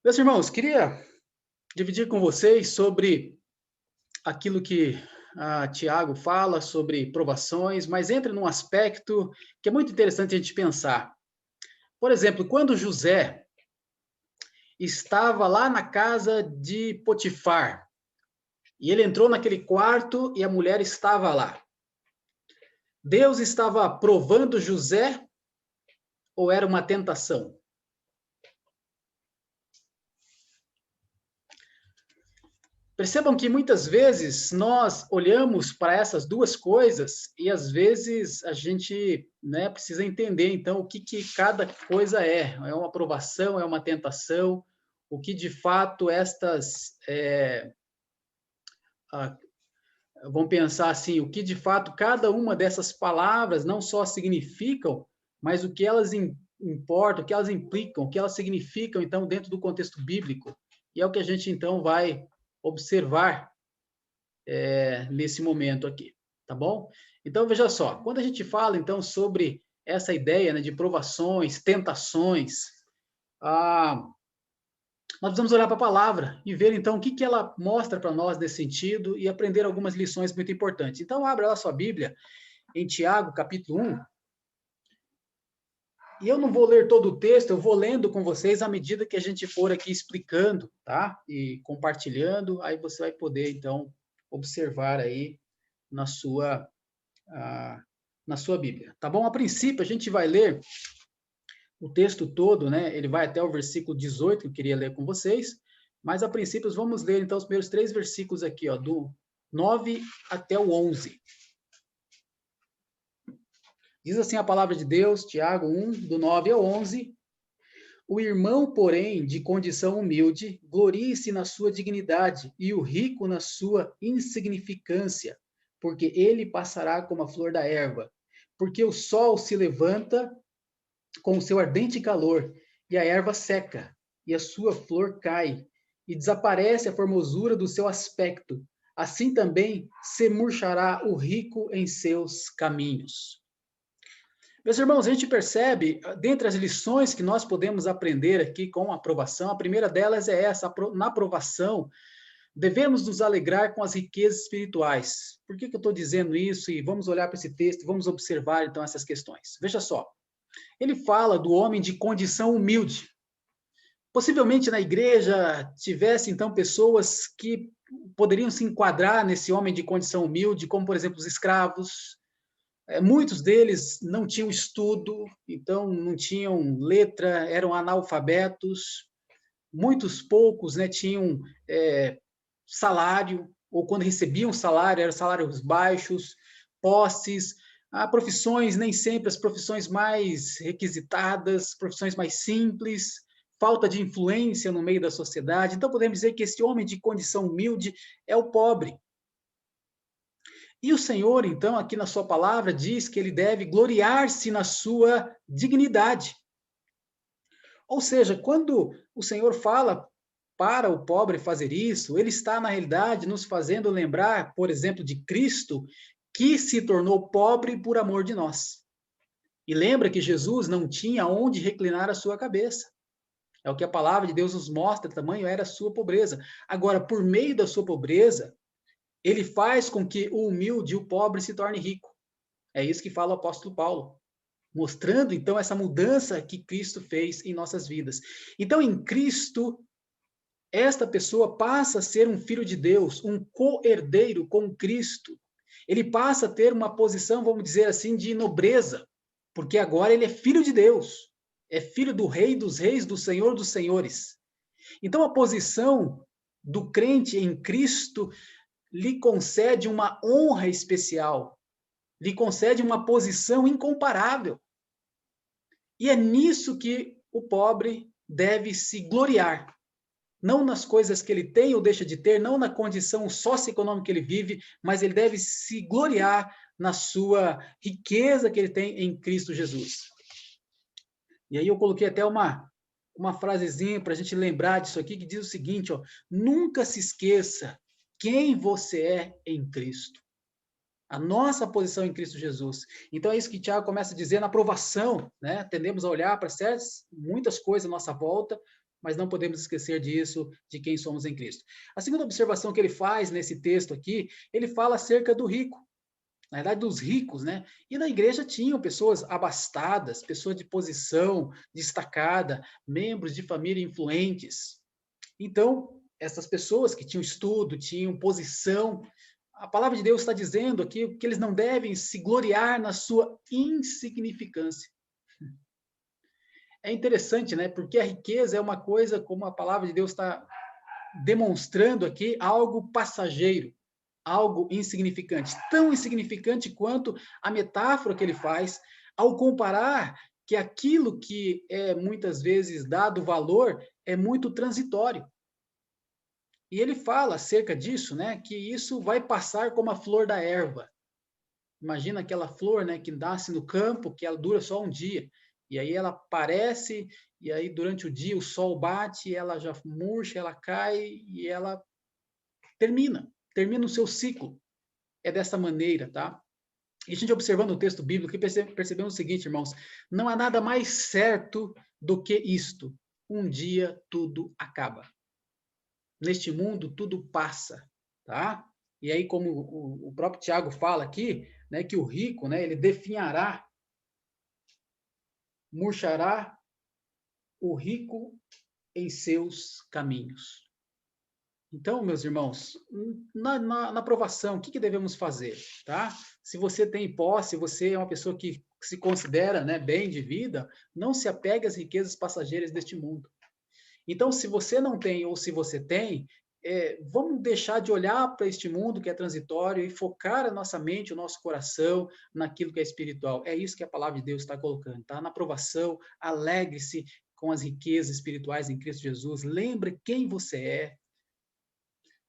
Meus irmãos, queria dividir com vocês sobre aquilo que Tiago fala sobre provações, mas entra num aspecto que é muito interessante a gente pensar. Por exemplo, quando José estava lá na casa de Potifar, e ele entrou naquele quarto e a mulher estava lá. Deus estava provando José ou era uma tentação? Percebam que muitas vezes nós olhamos para essas duas coisas e às vezes a gente, né, precisa entender então o que cada coisa é. É uma aprovação, é uma tentação, o que de fato ah, vamos pensar assim, o que de fato cada uma dessas palavras não só significam, mas o que elas importam, o que elas implicam, o que elas significam então dentro do contexto bíblico. E é o que a gente então vai observar nesse momento aqui, tá bom? Então, veja só, quando a gente fala, então, sobre essa ideia, né, de provações, tentações, ah, nós precisamos olhar para a palavra e ver, então, o que ela mostra para nós nesse sentido e aprender algumas lições muito importantes. Então, abra lá a sua Bíblia em Tiago, capítulo 1, e eu não vou ler todo o texto, eu vou lendo com vocês à medida que a gente for aqui explicando, tá? E compartilhando, aí você vai poder, então, observar aí na sua ah, na sua Bíblia, tá bom? A princípio, a gente vai ler o texto todo, né? Ele vai até o versículo 18, que eu queria ler com vocês, mas a princípio vamos ler então os primeiros três versículos aqui, ó, do 9 até o 11. Diz assim a palavra de Deus, Tiago 1, do 9 ao 11. O irmão, porém, de condição humilde, glorie-se na sua dignidade, e o rico na sua insignificância, porque ele passará como a flor da erva. Porque o sol se levanta com o seu ardente calor, e a erva seca, e a sua flor cai, e desaparece a formosura do seu aspecto. Assim também se murchará o rico em seus caminhos. Meus irmãos, a gente percebe, dentre as lições que nós podemos aprender aqui com a aprovação, a primeira delas é essa: na aprovação, devemos nos alegrar com as riquezas espirituais. Por que eu estou dizendo isso? E vamos olhar para esse texto e vamos observar então essas questões. Veja só, ele fala do homem de condição humilde. Possivelmente na igreja tivesse então pessoas que poderiam se enquadrar nesse homem de condição humilde, como por exemplo os escravos. Muitos deles não tinham estudo, então não tinham letra, eram analfabetos. Muitos poucos, né, tinham salário, ou quando recebiam salário, eram salários baixos, posses, profissões, nem sempre as profissões mais requisitadas, profissões mais simples, falta de influência no meio da sociedade. Então, podemos dizer que esse homem de condição humilde é o pobre. E o Senhor, então, aqui na sua palavra, diz que ele deve gloriar-se na sua dignidade. Ou seja, quando o Senhor fala para o pobre fazer isso, ele está, na realidade, nos fazendo lembrar, por exemplo, de Cristo, que se tornou pobre por amor de nós. E lembra que Jesus não tinha onde reclinar a sua cabeça. É o que a palavra de Deus nos mostra, tamanho era a sua pobreza. Agora, por meio da sua pobreza, ele faz com que o humilde e o pobre se torne rico. É isso que fala o apóstolo Paulo, mostrando então essa mudança que Cristo fez em nossas vidas. Então, em Cristo, esta pessoa passa a ser um filho de Deus, um co-herdeiro com Cristo. Ele passa a ter uma posição, vamos dizer assim, de nobreza, porque agora ele é filho de Deus, é filho do Rei dos Reis, do Senhor dos Senhores. Então, a posição do crente em Cristo lhe concede uma honra especial, lhe concede uma posição incomparável. E é nisso que o pobre deve se gloriar. Não nas coisas que ele tem ou deixa de ter, não na condição socioeconômica que ele vive, mas ele deve se gloriar na sua riqueza que ele tem em Cristo Jesus. E aí eu coloquei até uma frasezinha para a gente lembrar disso aqui, que diz o seguinte, ó: nunca se esqueça quem você é em Cristo. A nossa posição em Cristo Jesus. Então é isso que Tiago começa a dizer na aprovação, né? Tendemos a olhar para muitas coisas à nossa volta, mas não podemos esquecer disso, de quem somos em Cristo. A segunda observação que ele faz nesse texto aqui, ele fala acerca do rico, na verdade dos ricos, né? E na igreja tinham pessoas abastadas, pessoas de posição destacada, membros de família influentes. Então, essas pessoas que tinham estudo, tinham posição, a palavra de Deus está dizendo aqui que eles não devem se gloriar na sua insignificância. É interessante, né? Porque a riqueza é uma coisa, como a palavra de Deus está demonstrando aqui, algo passageiro, algo insignificante. Tão insignificante quanto a metáfora que ele faz ao comparar que aquilo que é muitas vezes dado valor é muito transitório. E ele fala acerca disso, né? Que isso vai passar como a flor da erva. Imagina aquela flor, né, que nasce no campo, que ela dura só um dia. E aí ela aparece, e aí durante o dia o sol bate, ela já murcha, ela cai e ela termina o seu ciclo. É dessa maneira, tá? E a gente observando o texto bíblico, percebemos o seguinte, irmãos, não há nada mais certo do que isto. Um dia tudo acaba. Neste mundo tudo passa, tá? E aí, como o próprio Tiago fala aqui, né, que o rico, né, ele definhará, murchará o rico em seus caminhos. Então, meus irmãos, na provação, o que devemos fazer, tá? Se você tem posse, você é uma pessoa que se considera, né, bem de vida, não se apegue às riquezas passageiras deste mundo. Então, se você não tem ou se você tem, vamos deixar de olhar para este mundo que é transitório e focar a nossa mente, o nosso coração naquilo que é espiritual. É isso que a palavra de Deus está colocando, tá? Na provação, alegre-se com as riquezas espirituais em Cristo Jesus. Lembre quem você é.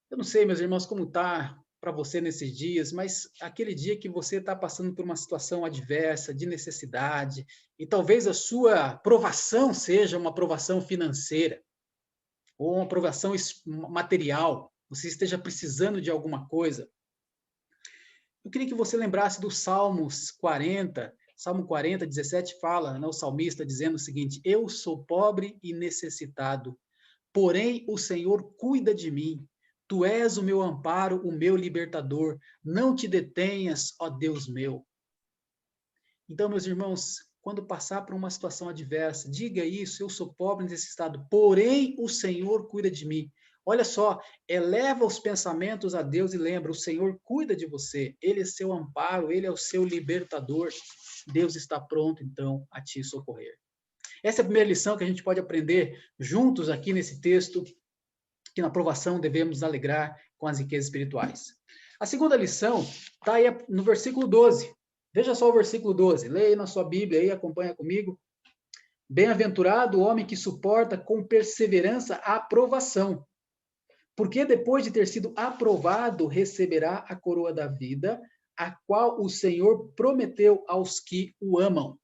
Eu não sei, meus irmãos, como está para você nesses dias, mas aquele dia que você está passando por uma situação adversa, de necessidade, e talvez a sua provação seja uma provação financeira, ou uma aprovação material, você esteja precisando de alguma coisa, eu queria que você lembrasse do Salmos 40, Salmo 40, 17 fala, né, o salmista dizendo o seguinte: eu sou pobre e necessitado, porém o Senhor cuida de mim. Tu és o meu amparo, o meu libertador. Não te detenhas, ó Deus meu. Então, meus irmãos, quando passar por uma situação adversa, diga isso: eu sou pobre e necessitado, porém o Senhor cuida de mim. Olha só, eleva os pensamentos a Deus e lembra: o Senhor cuida de você, Ele é seu amparo, Ele é o seu libertador. Deus está pronto, então, a te socorrer. Essa é a primeira lição que a gente pode aprender juntos aqui nesse texto, que na provação devemos alegrar com as riquezas espirituais. A segunda lição está aí no versículo 12. Veja só o versículo 12. Leia aí na sua Bíblia aí, acompanha comigo. Bem-aventurado o homem que suporta com perseverança a aprovação, porque depois de ter sido aprovado, receberá a coroa da vida, a qual o Senhor prometeu aos que o amam.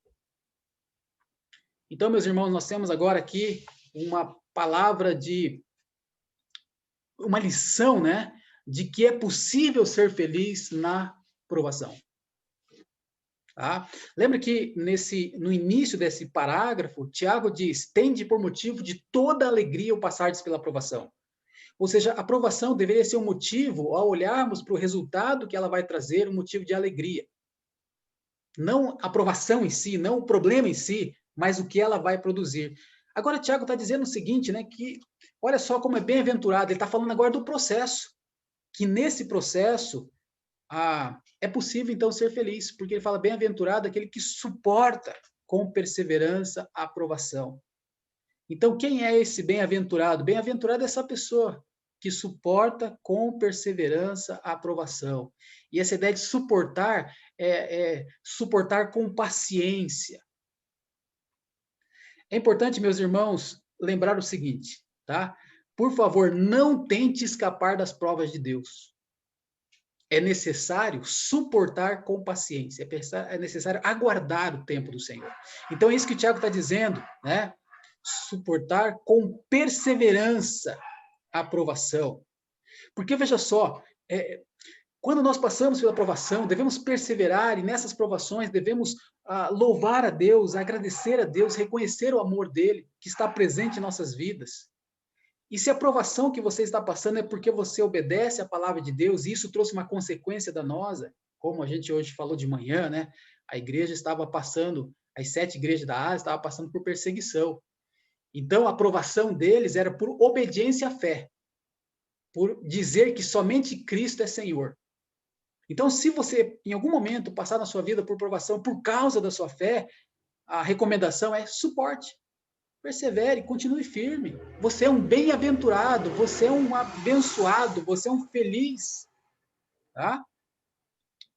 Então, meus irmãos, nós temos agora aqui uma palavra uma lição, né, de que é possível ser feliz na provação. Tá? Lembra que no início desse parágrafo, Tiago diz: tende por motivo de toda alegria o passardes pela provação. Ou seja, a aprovação deveria ser um motivo, ao olharmos para o resultado que ela vai trazer, um motivo de alegria. Não a aprovação em si, não o problema em si, mas o que ela vai produzir. Agora, Tiago está dizendo o seguinte, né, que olha só como é bem-aventurado, ele está falando agora do processo, que nesse processo é possível, então, ser feliz, porque ele fala bem-aventurado aquele que suporta com perseverança a aprovação. Então, quem é esse bem-aventurado? Bem-aventurado é essa pessoa que suporta com perseverança a aprovação. E essa ideia de suportar é suportar com paciência. É importante, meus irmãos, lembrar o seguinte, tá? Por favor, não tente escapar das provas de Deus. É necessário suportar com paciência, é necessário aguardar o tempo do Senhor. Então, é isso que o Tiago está dizendo, né? Suportar com perseverança a aprovação. Porque, veja só, Quando nós passamos pela provação, devemos perseverar e nessas provações devemos louvar a Deus, agradecer a Deus, reconhecer o amor dele que está presente em nossas vidas. E se a provação que você está passando é porque você obedece à palavra de Deus, e isso trouxe uma consequência danosa, como a gente hoje falou de manhã, né? A igreja estava passando, as 7 igrejas da Ásia estavam passando por perseguição. Então, a aprovação deles era por obediência à fé, por dizer que somente Cristo é Senhor. Então, se você, em algum momento, passar na sua vida por provação por causa da sua fé, a recomendação é suporte. Persevere, continue firme. Você é um bem-aventurado, você é um abençoado, você é um feliz. Tá?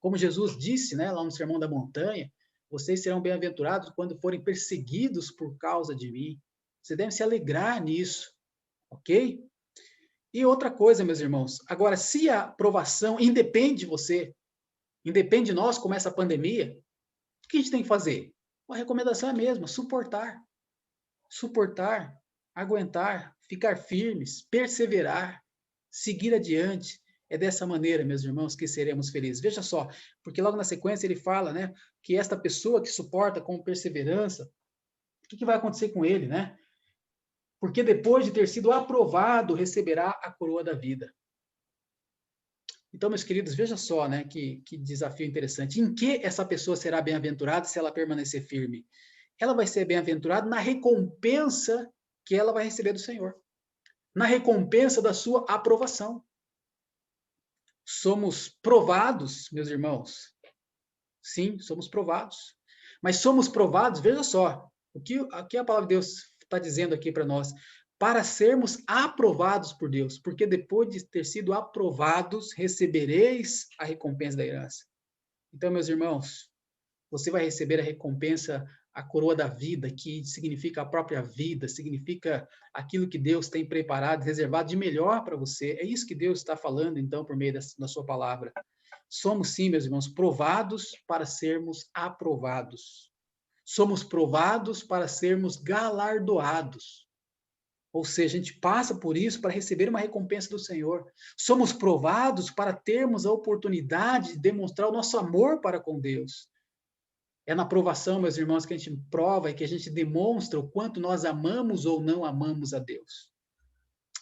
Como Jesus disse, né, lá no Sermão da Montanha, vocês serão bem-aventurados quando forem perseguidos por causa de mim. Você deve se alegrar nisso, ok? E outra coisa, meus irmãos, agora, se a provação independe de você, independe de nós, como essa pandemia, o que a gente tem que fazer? A recomendação é a mesma, suportar. Suportar, aguentar, ficar firmes, perseverar, seguir adiante. É dessa maneira, meus irmãos, que seremos felizes. Veja só, porque logo na sequência ele fala, né, que esta pessoa que suporta com perseverança, o que vai acontecer com ele, né? Porque depois de ter sido aprovado, receberá a coroa da vida. Então, meus queridos, veja só, né, que desafio interessante. Em que essa pessoa será bem-aventurada se ela permanecer firme? Ela vai ser bem-aventurada na recompensa que ela vai receber do Senhor. Na recompensa da sua aprovação. Somos provados, meus irmãos. Sim, somos provados. Mas somos provados, veja só, o que a palavra de Deus está dizendo aqui para nós? Para sermos aprovados por Deus, porque depois de ter sido aprovados, recebereis a recompensa da herança. Então, meus irmãos, você vai receber a recompensa, a coroa da vida, que significa a própria vida, significa aquilo que Deus tem preparado, reservado de melhor para você. É isso que Deus está falando, então, por meio da sua palavra. Somos, sim, meus irmãos, provados para sermos aprovados. Somos provados para sermos galardoados. Ou seja, a gente passa por isso para receber uma recompensa do Senhor. Somos provados para termos a oportunidade de demonstrar o nosso amor para com Deus. É na provação, meus irmãos, que a gente prova e que a gente demonstra o quanto nós amamos ou não amamos a Deus.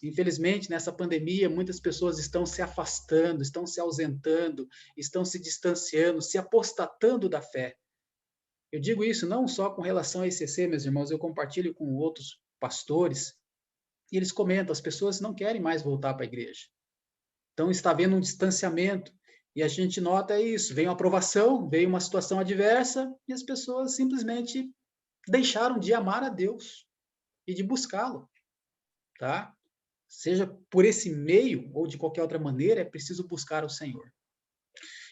Infelizmente, nessa pandemia, muitas pessoas estão se afastando, estão se ausentando, estão se distanciando, se apostatando da fé. Eu digo isso não só com relação à ICC, meus irmãos, eu compartilho com outros pastores, e eles comentam, as pessoas não querem mais voltar para a igreja. Então, está havendo um distanciamento, e a gente nota isso, veio uma aprovação, veio uma situação adversa, e as pessoas simplesmente deixaram de amar a Deus e de buscá-lo, tá? Seja por esse meio ou de qualquer outra maneira, é preciso buscar o Senhor.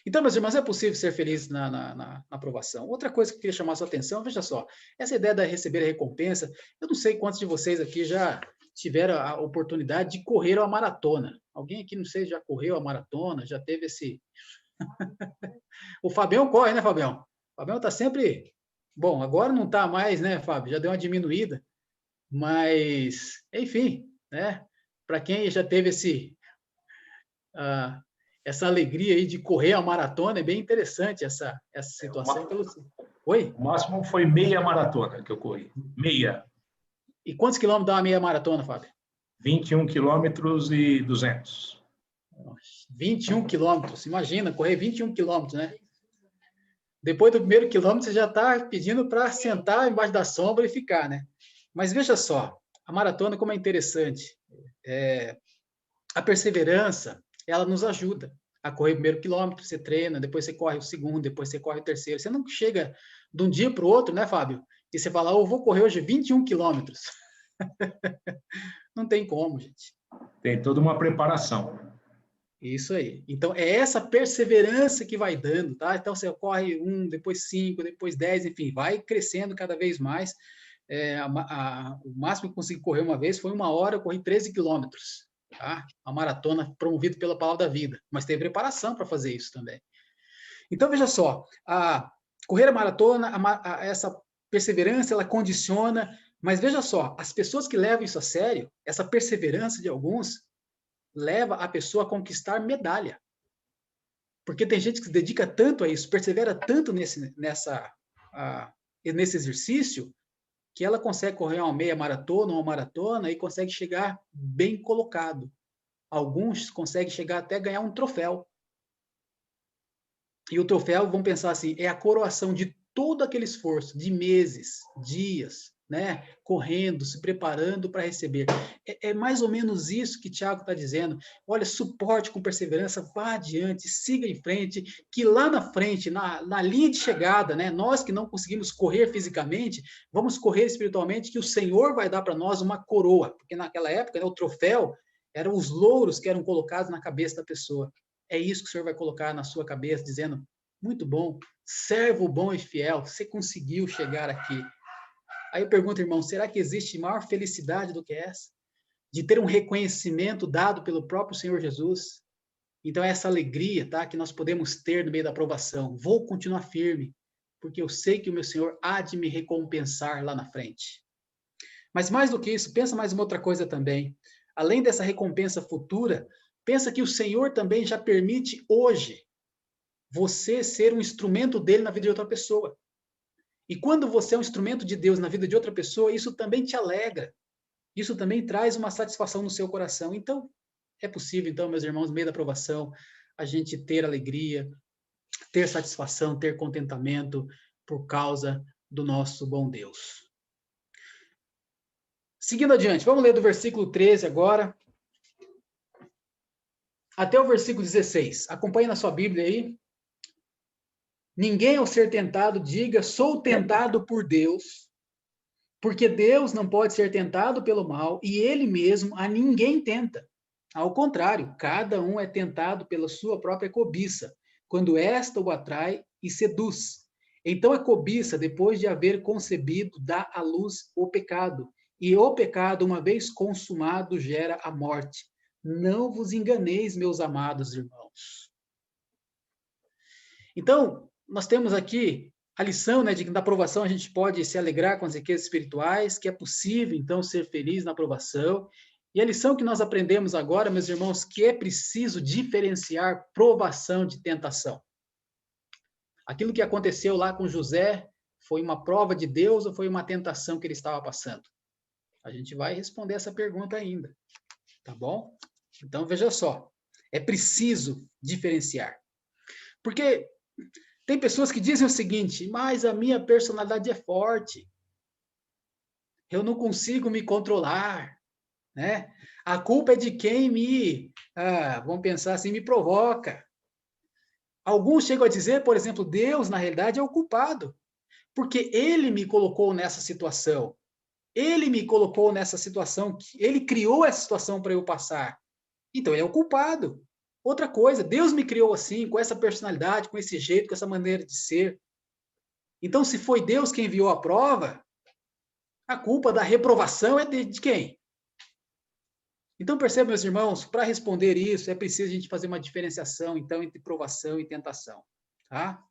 Então, meus irmãos, é possível ser feliz na aprovação. Outra coisa que eu queria chamar a sua atenção, veja só, essa ideia de receber a recompensa, eu não sei quantos de vocês aqui já tiveram a oportunidade de correr uma maratona. Alguém aqui, não sei, já correu a maratona, já teve esse... O Fabião corre, né, Fabião? O Fabião está sempre... Bom, agora não está mais, né, Fábio? Já deu uma diminuída. Mas, enfim, né? Para quem já teve essa alegria aí de correr a maratona, é bem interessante essa situação. Oi? O máximo foi meia maratona que eu corri. Meia. E quantos quilômetros dá uma meia maratona, Fábio? 21 quilômetros e 200. 21 quilômetros. Imagina, correr 21 quilômetros, né? Depois do primeiro quilômetro, você já está pedindo para sentar embaixo da sombra e ficar, né? Mas veja só, a maratona como é interessante. A perseverança, ela nos ajuda a correr o primeiro quilômetro, você treina, depois você corre o segundo, depois você corre o terceiro. Você não chega de um dia para o outro, né, Fábio? E você fala, eu vou correr hoje 21 quilômetros. Não tem como, gente. Tem toda uma preparação. Isso aí. Então, é essa perseverança que vai dando, tá? Então, você corre 1, depois 5, depois 10, enfim, vai crescendo cada vez mais. O máximo que eu consegui correr uma vez foi 1 hora, eu corri 13 quilômetros. Tá? A maratona promovida pela Palavra da Vida. Mas tem preparação para fazer isso também. Então, veja só, correr a maratona, essa perseverança, ela condiciona, mas veja só, as pessoas que levam isso a sério, essa perseverança de alguns, leva a pessoa a conquistar medalha. Porque tem gente que se dedica tanto a isso, persevera tanto nesse exercício, que ela consegue correr uma meia maratona, uma maratona, e consegue chegar bem colocado. Alguns conseguem chegar até ganhar um troféu. E o troféu, vamos pensar assim, é a coroação de todo aquele esforço, de meses, dias, né? Correndo, se preparando para receber. É mais ou menos isso que Tiago está dizendo. Olha, suporte com perseverança, vá adiante, siga em frente, que lá na frente, na linha de chegada, né? Nós que não conseguimos correr fisicamente, vamos correr espiritualmente, que o Senhor vai dar para nós uma coroa, porque naquela época, né, o troféu eram os louros que eram colocados na cabeça da pessoa. É isso que o Senhor vai colocar na sua cabeça, dizendo, muito bom, servo bom e fiel, você conseguiu chegar aqui. Aí eu pergunto, irmão, será que existe maior felicidade do que essa? De ter um reconhecimento dado pelo próprio Senhor Jesus? Então é essa alegria, tá, que nós podemos ter no meio da aprovação. Vou continuar firme, porque eu sei que o meu Senhor há de me recompensar lá na frente. Mas mais do que isso, pensa mais uma outra coisa também. Além dessa recompensa futura, pensa que o Senhor também já permite hoje você ser um instrumento dele na vida de outra pessoa. E quando você é um instrumento de Deus na vida de outra pessoa, isso também te alegra. Isso também traz uma satisfação no seu coração. Então, é possível, então, meus irmãos, no meio da aprovação, a gente ter alegria, ter satisfação, ter contentamento por causa do nosso bom Deus. Seguindo adiante, vamos ler do versículo 13 agora, até o versículo 16. Acompanhe na sua Bíblia aí. Ninguém, ao ser tentado, diga, sou tentado por Deus, porque Deus não pode ser tentado pelo mal, e ele mesmo a ninguém tenta. Ao contrário, cada um é tentado pela sua própria cobiça, quando esta o atrai e seduz. Então a cobiça, depois de haver concebido, dá à luz o pecado, e o pecado, uma vez consumado, gera a morte. Não vos enganeis, meus amados irmãos. Então, nós temos aqui a lição, né, de que na aprovação a gente pode se alegrar com as riquezas espirituais, que é possível, então, ser feliz na aprovação. E a lição que nós aprendemos agora, meus irmãos, que é preciso diferenciar provação de tentação. Aquilo que aconteceu lá com José foi uma prova de Deus ou foi uma tentação que ele estava passando? A gente vai responder essa pergunta ainda, tá bom? Então, veja só, é preciso diferenciar. Porque tem pessoas que dizem o seguinte, mas a minha personalidade é forte. Eu não consigo me controlar, né? A culpa é de quem vamos pensar assim, me provoca. Alguns chegam a dizer, por exemplo, Deus, na realidade, é o culpado, porque ele me colocou nessa situação. Ele me colocou nessa situação, ele criou essa situação para eu passar. Então, ele é o culpado. Outra coisa, Deus me criou assim, com essa personalidade, com esse jeito, com essa maneira de ser. Então, se foi Deus quem enviou a prova, a culpa da reprovação é de quem? Então, perceba, meus irmãos, para responder isso, é preciso a gente fazer uma diferenciação, então, entre provação e tentação. Tá?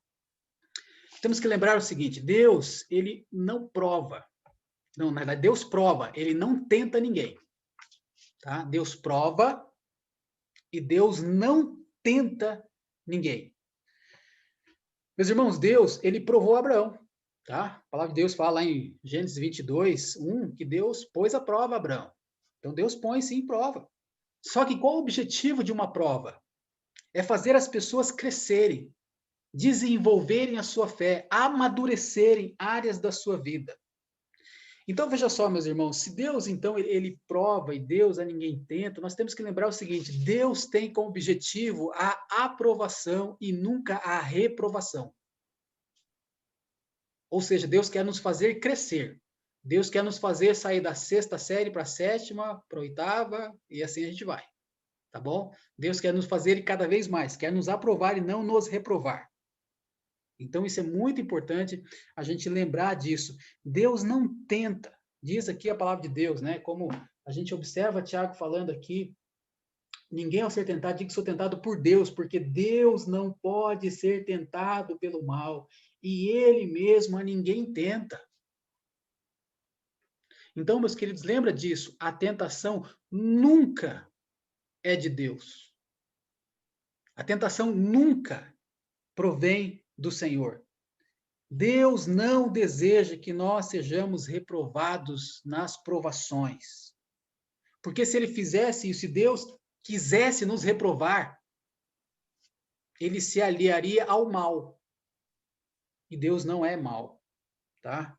Temos que lembrar o seguinte, Deus, ele não prova. Não, na verdade, Deus prova, ele não tenta ninguém. Tá? Deus prova e Deus não tenta ninguém. Meus irmãos, Deus, ele provou Abraão. Tá? A palavra de Deus fala lá em Gênesis 22, 1, que Deus pôs a prova a Abraão. Então, Deus põe sim prova. Só que qual o objetivo de uma prova? É fazer as pessoas crescerem, desenvolverem a sua fé, amadurecerem áreas da sua vida. Então, veja só, meus irmãos, se Deus, então, ele prova e Deus a ninguém tenta, nós temos que lembrar o seguinte, Deus tem como objetivo a aprovação e nunca a reprovação. Ou seja, Deus quer nos fazer crescer. Deus quer nos fazer sair da 6ª série para a 7ª, para a 8ª, e assim a gente vai. Tá bom? Deus quer nos fazer ir cada vez mais, quer nos aprovar e não nos reprovar. Então, isso é muito importante a gente lembrar disso. Deus não tenta, diz aqui a palavra de Deus, né? Como a gente observa Tiago falando aqui, ninguém ao ser tentado, diga que sou tentado por Deus, porque Deus não pode ser tentado pelo mal, e Ele mesmo a ninguém tenta. Então, meus queridos, lembra disso, a tentação nunca é de Deus. A tentação nunca provém do Senhor. Deus não deseja que nós sejamos reprovados nas provações. Porque se ele fizesse isso, se Deus quisesse nos reprovar, ele se aliaria ao mal. E Deus não é mal, tá?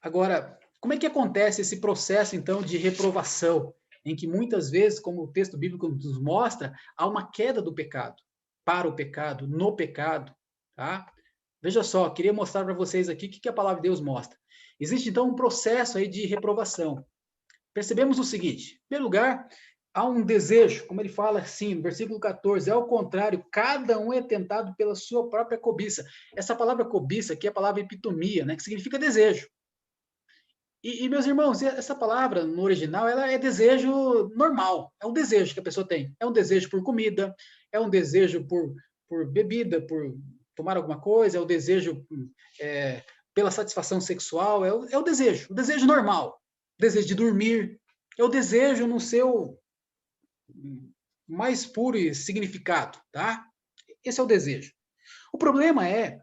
Agora, como é que acontece esse processo, então, de reprovação, em que muitas vezes, como o texto bíblico nos mostra, há uma queda do pecado, para o pecado, no pecado, tá? Veja só, queria mostrar para vocês aqui o que a palavra de Deus mostra. Existe, então, um processo aí de reprovação. Percebemos o seguinte, em primeiro lugar, há um desejo, como ele fala assim, no versículo 14, ao contrário, cada um é tentado pela sua própria cobiça. Essa palavra cobiça aqui é a palavra epitomia, né, que significa desejo. Meus irmãos, essa palavra no original, ela é desejo normal, é um desejo que a pessoa tem. É um desejo por comida, é um desejo por bebida, por tomar alguma coisa, é o desejo pela satisfação sexual, é o desejo normal. O desejo de dormir, é o desejo no seu mais puro significado, tá? Esse é o desejo. O problema é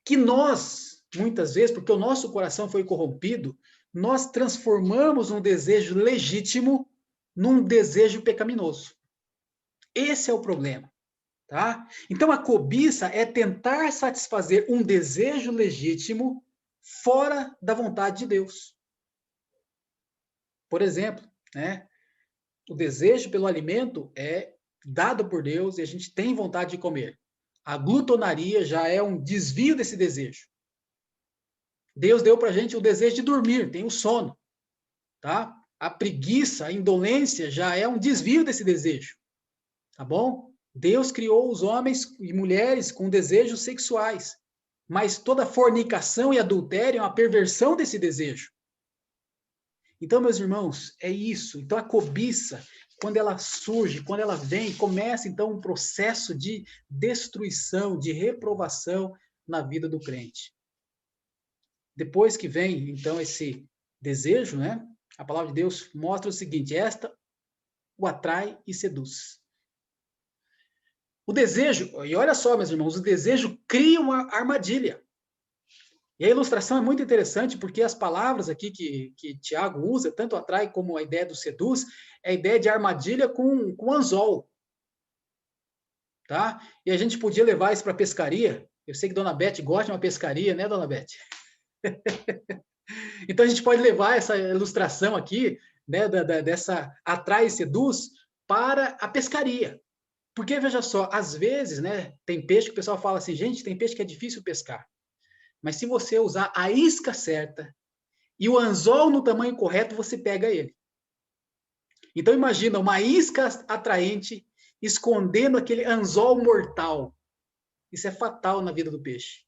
que nós, muitas vezes, porque o nosso coração foi corrompido, nós transformamos um desejo legítimo num desejo pecaminoso. Esse é o problema, tá? Então, a cobiça é tentar satisfazer um desejo legítimo fora da vontade de Deus. Por exemplo, né? O desejo pelo alimento é dado por Deus e a gente tem vontade de comer. A glutonaria já é um desvio desse desejo. Deus deu para a gente o desejo de dormir, tem o sono, tá? A preguiça, a indolência já é um desvio desse desejo, tá bom? Deus criou os homens e mulheres com desejos sexuais, mas toda fornicação e adultério é uma perversão desse desejo. Então, meus irmãos, é isso. Então, a cobiça, quando ela surge, quando ela vem, começa então um processo de destruição, de reprovação na vida do crente. Depois que vem, então, esse desejo, né? A palavra de Deus mostra o seguinte: esta o atrai e seduz. O desejo, e olha só, meus irmãos, o desejo cria uma armadilha. E a ilustração é muito interessante, porque as palavras aqui que Tiago usa, tanto atrai como a ideia do seduz, é a ideia de armadilha com anzol. Tá? E a gente podia levar isso para a pescaria. Eu sei que Dona Beth gosta de uma pescaria, né, Dona Beth? Então a gente pode levar essa ilustração aqui, né, dessa atrai e seduz, para a pescaria. Porque, veja só, às vezes, né, tem peixe que o pessoal fala assim, gente, tem peixe que é difícil pescar. Mas se você usar a isca certa e o anzol no tamanho correto, você pega ele. Então imagina uma isca atraente escondendo aquele anzol mortal. Isso é fatal na vida do peixe.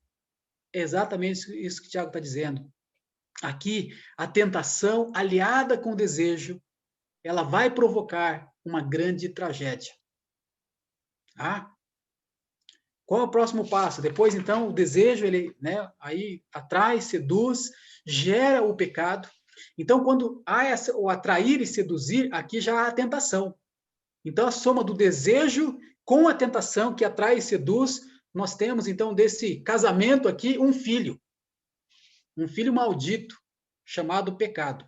É exatamente isso que o Tiago está dizendo. Aqui, a tentação aliada com o desejo, ela vai provocar uma grande tragédia. Tá? Qual é o próximo passo? Depois, então, o desejo, ele, né, aí atrai, seduz, gera o pecado. Então, quando há o atrair e seduzir, aqui já há a tentação. Então, a soma do desejo com a tentação que atrai e seduz, nós temos, então, desse casamento aqui, um filho. Um filho maldito, chamado pecado.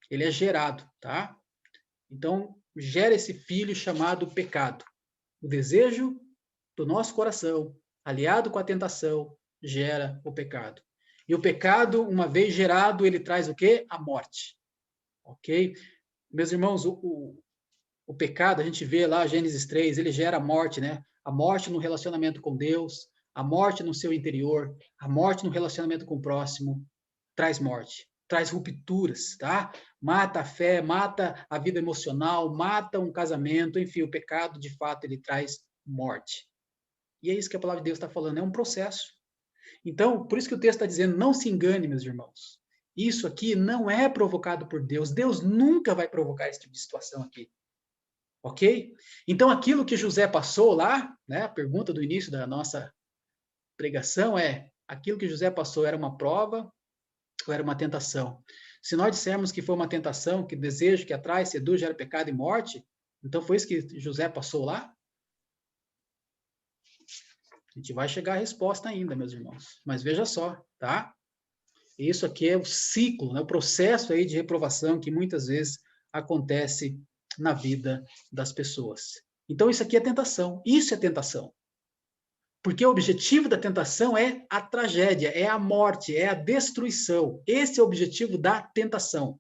Ele é gerado, tá? Então, gera esse filho chamado pecado. O desejo do nosso coração, aliado com a tentação, gera o pecado. E o pecado, uma vez gerado, ele traz o quê? A morte. Ok? Meus irmãos, o pecado, a gente vê lá, Gênesis 3, ele gera a morte, né? A morte no relacionamento com Deus, a morte no seu interior, a morte no relacionamento com o próximo, traz morte, traz rupturas, tá? Mata a fé, mata a vida emocional, mata um casamento, enfim, o pecado, de fato, ele traz morte. E é isso que a palavra de Deus está falando, é um processo. Então, por isso que o texto está dizendo, não se engane, meus irmãos. Isso aqui não é provocado por Deus. Deus nunca vai provocar esse tipo de situação aqui. Ok? Então, aquilo que José passou lá, né, a pergunta do início da nossa pregação é, aquilo que José passou era uma prova ou era uma tentação? Se nós dissermos que foi uma tentação, que desejo, que atrai, seduz, gera pecado e morte, Então foi isso que José passou lá? A gente vai chegar à resposta ainda, meus irmãos. Mas veja só, tá? Isso aqui é o ciclo, né? O processo aí de reprovação que muitas vezes acontece na vida das pessoas. Então isso aqui é tentação. Isso é tentação. Porque o objetivo da tentação é a tragédia, é a morte, é a destruição. Esse é o objetivo da tentação.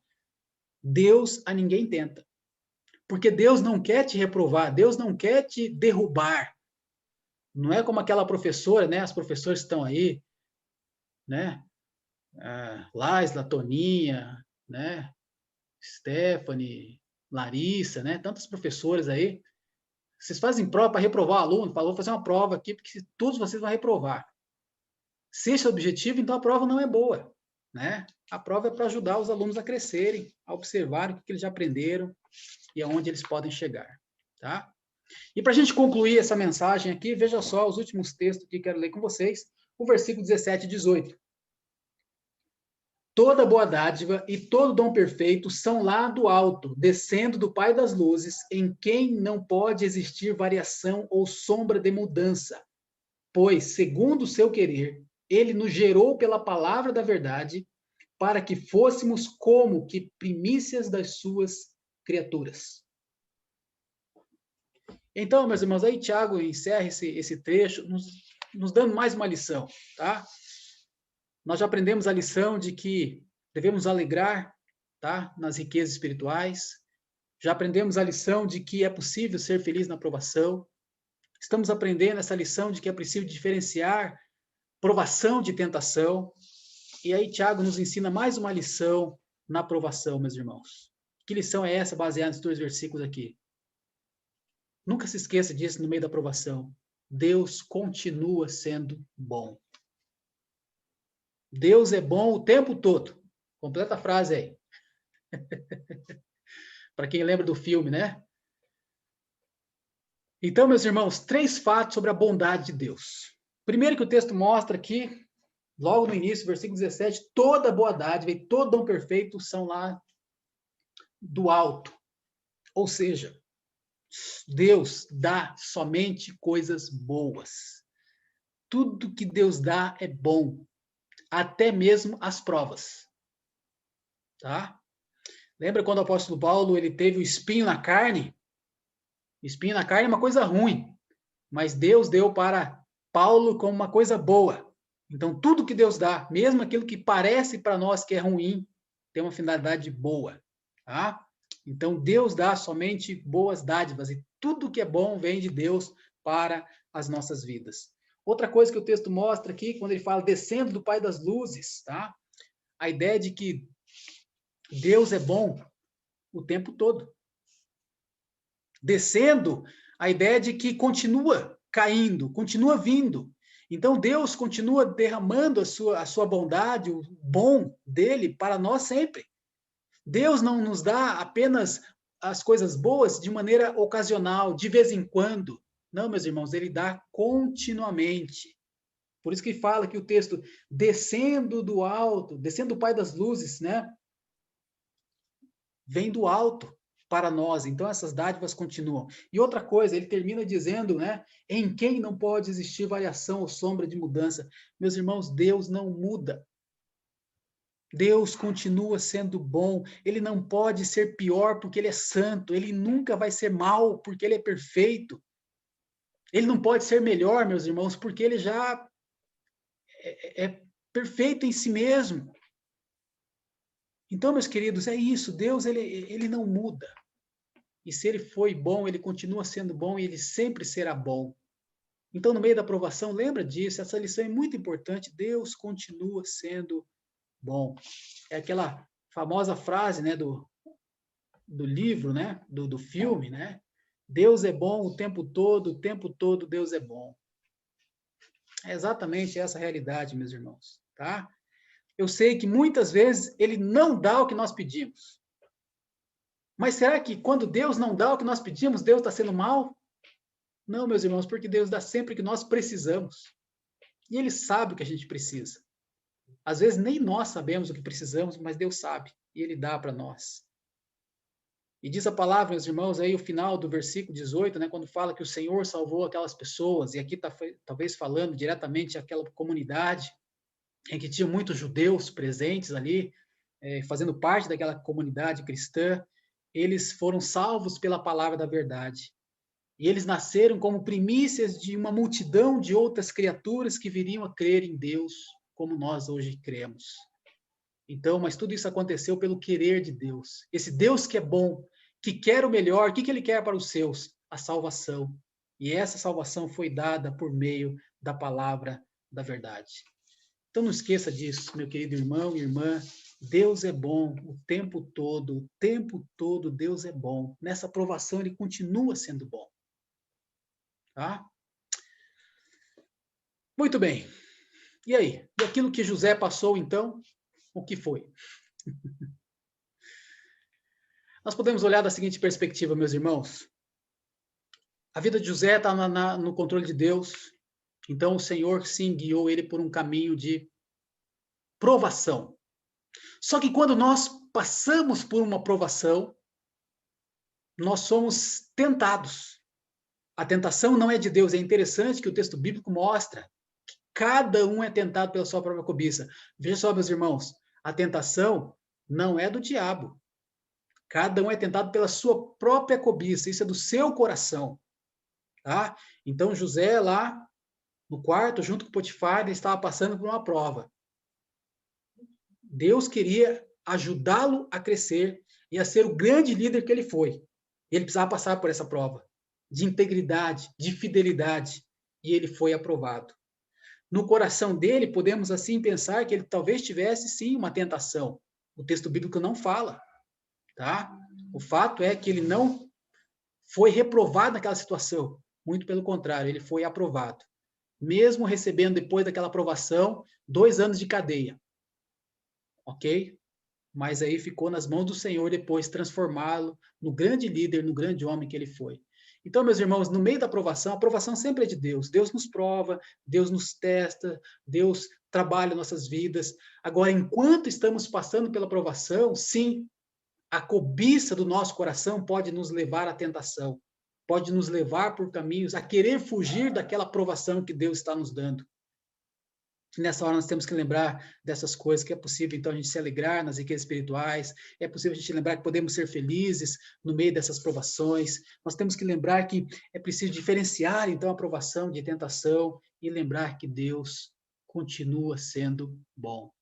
Deus a ninguém tenta. Porque Deus não quer te reprovar, Deus não quer te derrubar. Não é como aquela professora, né? As professoras estão aí, né? Laisla, Toninha, né? Stephanie, Larissa, né? Tantas professoras aí. Vocês fazem prova para reprovar o aluno, falou fazer uma prova aqui, porque todos vocês vão reprovar. Se esse é o objetivo, então a prova não é boa, né? A prova é para ajudar os alunos a crescerem, a observar o que eles já aprenderam e aonde eles podem chegar, tá? E para a gente concluir essa mensagem aqui, veja só os últimos textos que quero ler com vocês, o versículo 17 e 18. Toda boa dádiva e todo dom perfeito são lá do alto, descendo do Pai das luzes, em quem não pode existir variação ou sombra de mudança. Pois, segundo o seu querer, ele nos gerou pela palavra da verdade, para que fôssemos como que primícias das suas criaturas. Então, meus irmãos, aí Tiago encerra esse trecho, nos dando mais uma lição, tá? Nós já aprendemos a lição de que devemos alegrar, tá? Nas riquezas espirituais. Já aprendemos a lição de que é possível ser feliz na provação. Estamos aprendendo essa lição de que é preciso diferenciar provação de tentação. E aí Tiago nos ensina mais uma lição na provação, meus irmãos. Que lição é essa, baseada nesses 2 versículos aqui? Nunca se esqueça disso no meio da provação. Deus continua sendo bom. Deus é bom o tempo todo. Completa a frase aí. Para quem lembra do filme, né? Então, meus irmãos, 3 fatos sobre a bondade de Deus. Primeiro que o texto mostra aqui, logo no início, versículo 17, toda boa dádiva e todo dom perfeito são lá do alto. Ou seja, Deus dá somente coisas boas. Tudo que Deus dá é bom, até mesmo as provas. Tá? Lembra quando o apóstolo Paulo ele teve o espinho na carne? Espinho na carne é uma coisa ruim, mas Deus deu para Paulo como uma coisa boa. Então, tudo que Deus dá, mesmo aquilo que parece para nós que é ruim, tem uma finalidade boa. Tá? Então, Deus dá somente boas dádivas e tudo que é bom vem de Deus para as nossas vidas. Outra coisa que o texto mostra aqui, quando ele fala descendo do Pai das luzes, tá? A ideia de que Deus é bom o tempo todo. Descendo, a ideia de que continua caindo, continua vindo. Então, Deus continua derramando a sua bondade, o bom dele para nós sempre. Deus não nos dá apenas as coisas boas de maneira ocasional, de vez em quando. Não, meus irmãos, ele dá continuamente. Por isso que fala que o texto, descendo do alto, descendo do Pai das luzes, né? Vem do alto para nós. Então, essas dádivas continuam. E outra coisa, ele termina dizendo, né? Em quem não pode existir variação ou sombra de mudança. Meus irmãos, Deus não muda. Deus continua sendo bom, ele não pode ser pior porque ele é santo, ele nunca vai ser mal porque ele é perfeito. Ele não pode ser melhor, meus irmãos, porque ele já é perfeito em si mesmo. Então, meus queridos, é isso, Deus ele não muda. E se ele foi bom, ele continua sendo bom e ele sempre será bom. Então, no meio da provação, lembra disso, essa lição é muito importante, Deus continua sendo bom. É aquela famosa frase, né, do livro, né, do filme, né? Deus é bom o tempo todo Deus é bom. É exatamente essa a realidade, meus irmãos, tá? Eu sei que muitas vezes ele não dá o que nós pedimos. Mas será que quando Deus não dá o que nós pedimos, Deus está sendo mal? Não, meus irmãos, porque Deus dá sempre o que nós precisamos. E ele sabe o que a gente precisa. Às vezes nem nós sabemos o que precisamos, mas Deus sabe e ele dá para nós. E diz a palavra, meus irmãos, aí o final do versículo 18, né, quando fala que o Senhor salvou aquelas pessoas, e aqui está talvez falando diretamente àquela comunidade em que tinha muitos judeus presentes ali, fazendo parte daquela comunidade cristã, eles foram salvos pela palavra da verdade. E eles nasceram como primícias de uma multidão de outras criaturas que viriam a crer em Deus, como nós hoje cremos. Então, mas tudo isso aconteceu pelo querer de Deus. Esse Deus que é bom, que quer o melhor, o que ele quer para os seus? A salvação. E essa salvação foi dada por meio da palavra da verdade. Então não esqueça disso, meu querido irmão e irmã. Deus é bom o tempo todo Deus é bom. Nessa provação ele continua sendo bom. Tá? Muito bem. E aí? E aquilo que José passou, então, o que foi? Nós podemos olhar da seguinte perspectiva, meus irmãos. A vida de José está no controle de Deus. Então o Senhor, sim, guiou ele por um caminho de provação. Só que quando nós passamos por uma provação, nós somos tentados. A tentação não é de Deus. É interessante que o texto bíblico mostra que cada um é tentado pela sua própria cobiça. Veja só, meus irmãos, a tentação não é do diabo. Cada um é tentado pela sua própria cobiça. Isso é do seu coração. Tá? Então, José lá no quarto, junto com Potifar, ele estava passando por uma prova. Deus queria ajudá-lo a crescer e a ser o grande líder que ele foi. Ele precisava passar por essa prova de integridade, de fidelidade, e ele foi aprovado. No coração dele, podemos assim pensar que ele talvez tivesse sim uma tentação. O texto bíblico não fala, tá? O fato é que ele não foi reprovado naquela situação. Muito pelo contrário, ele foi aprovado. Mesmo recebendo, depois daquela aprovação, 2 anos de cadeia. Ok? Mas aí ficou nas mãos do Senhor depois transformá-lo no grande líder, no grande homem que ele foi. Então, meus irmãos, no meio da aprovação, a aprovação sempre é de Deus. Deus nos prova, Deus nos testa, Deus trabalha nossas vidas. Agora, enquanto estamos passando pela aprovação, sim, a cobiça do nosso coração pode nos levar à tentação, pode nos levar por caminhos a querer fugir daquela aprovação que Deus está nos dando. Nessa hora nós temos que lembrar dessas coisas, que é possível então a gente se alegrar nas riquezas espirituais, é possível a gente lembrar que podemos ser felizes no meio dessas provações, nós temos que lembrar que é preciso diferenciar então a provação de tentação e lembrar que Deus continua sendo bom.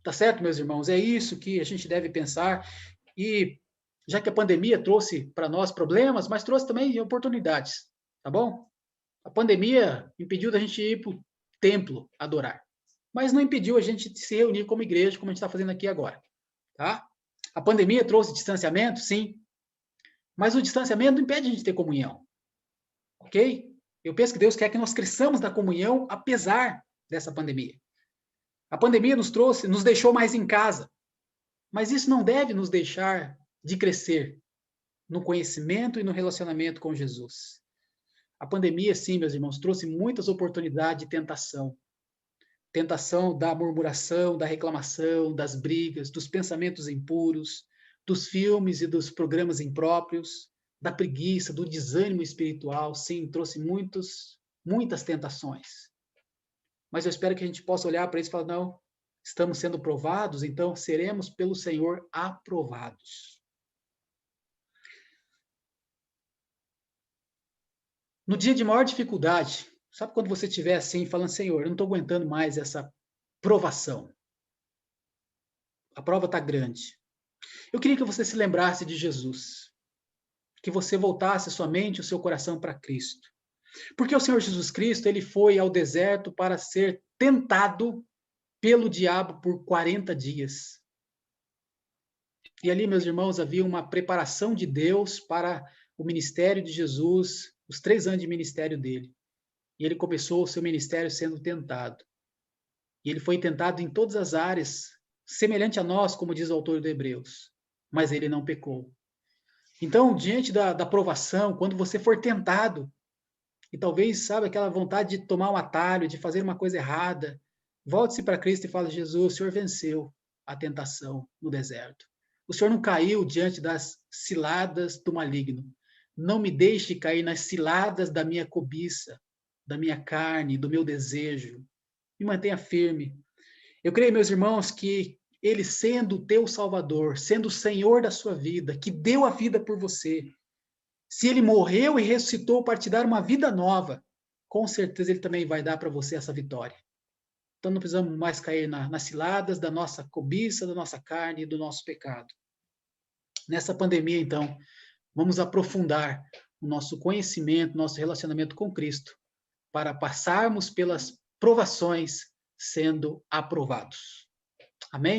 Tá certo, meus irmãos? É isso que a gente deve pensar e já que a pandemia trouxe para nós problemas, mas trouxe também oportunidades, tá bom? A pandemia impediu da gente ir para o templo adorar, mas não impediu a gente de se reunir como igreja, como a gente está fazendo aqui agora, tá? A pandemia trouxe distanciamento, sim, mas o distanciamento não impede a gente de ter comunhão, ok? Eu penso que Deus quer que nós cresçamos na comunhão apesar dessa pandemia. A pandemia nos deixou mais em casa, mas isso não deve nos deixar de crescer no conhecimento e no relacionamento com Jesus. A pandemia, sim, meus irmãos, trouxe muitas oportunidades de tentação. Tentação da murmuração, da reclamação, das brigas, dos pensamentos impuros, dos filmes e dos programas impróprios, da preguiça, do desânimo espiritual. Sim, trouxe muitas tentações. Mas eu espero que a gente possa olhar para isso e falar, não, estamos sendo provados, então seremos pelo Senhor aprovados. No dia de maior dificuldade, sabe quando você estiver assim, falando, Senhor, eu não estou aguentando mais essa provação. A prova está grande. Eu queria que você se lembrasse de Jesus. Que você voltasse a sua mente, o seu coração para Cristo. Porque o Senhor Jesus Cristo, ele foi ao deserto para ser tentado pelo diabo por 40 dias. E ali, meus irmãos, havia uma preparação de Deus para o ministério de Jesus, os 3 anos de ministério dele. E ele começou o seu ministério sendo tentado. E ele foi tentado em todas as áreas, semelhante a nós, como diz o autor de Hebreus. Mas ele não pecou. Então, diante da provação, quando você for tentado, e talvez, sabe, aquela vontade de tomar um atalho, de fazer uma coisa errada, volte-se para Cristo e fale, Jesus, o Senhor venceu a tentação no deserto. O Senhor não caiu diante das ciladas do maligno. Não me deixe cair nas ciladas da minha cobiça, da minha carne, do meu desejo. Me mantenha firme. Eu creio, meus irmãos, que Ele, sendo o teu Salvador, sendo o Senhor da sua vida, que deu a vida por você, se Ele morreu e ressuscitou para te dar uma vida nova, com certeza Ele também vai dar para você essa vitória. Então não precisamos mais cair nas ciladas da nossa cobiça, da nossa carne e do nosso pecado. Nessa pandemia, então, vamos aprofundar o nosso conhecimento, nosso relacionamento com Cristo, para passarmos pelas provações sendo aprovados. Amém?